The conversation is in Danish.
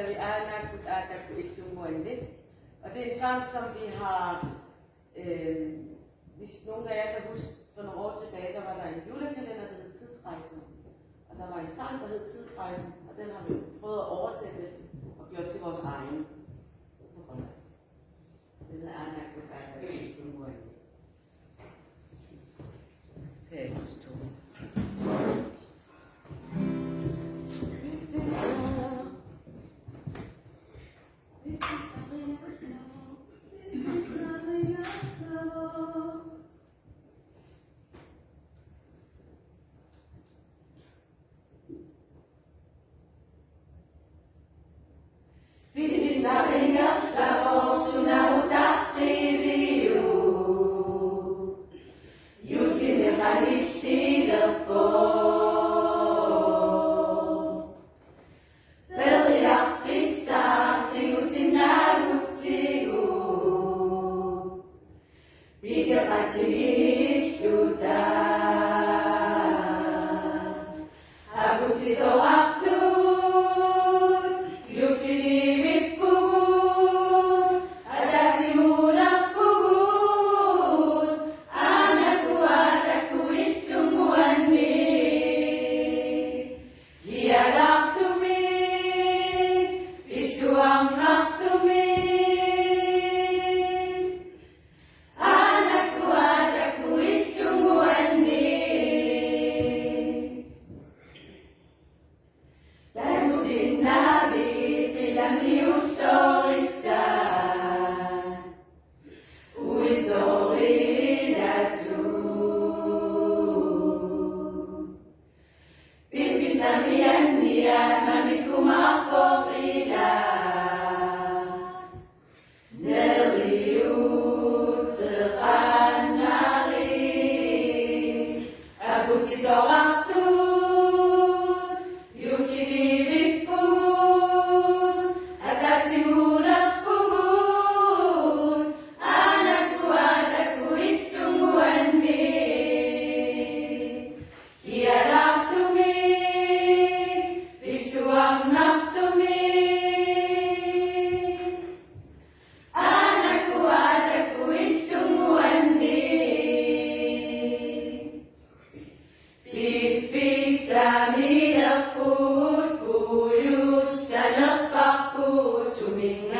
vi Anaku Isumuende. Og det er en sang, som vi har, hvis nogle af jer kan huske, for nogle år tilbage, der var der en julekalender, der hed Tidsrejsen. Og der var en sang, der hed Tidsrejsen, og den har vi prøvet at oversætte og gjort til vores egen på grønlandsk. Den hedder Anaku Isumuende. Okay, husk to. Suming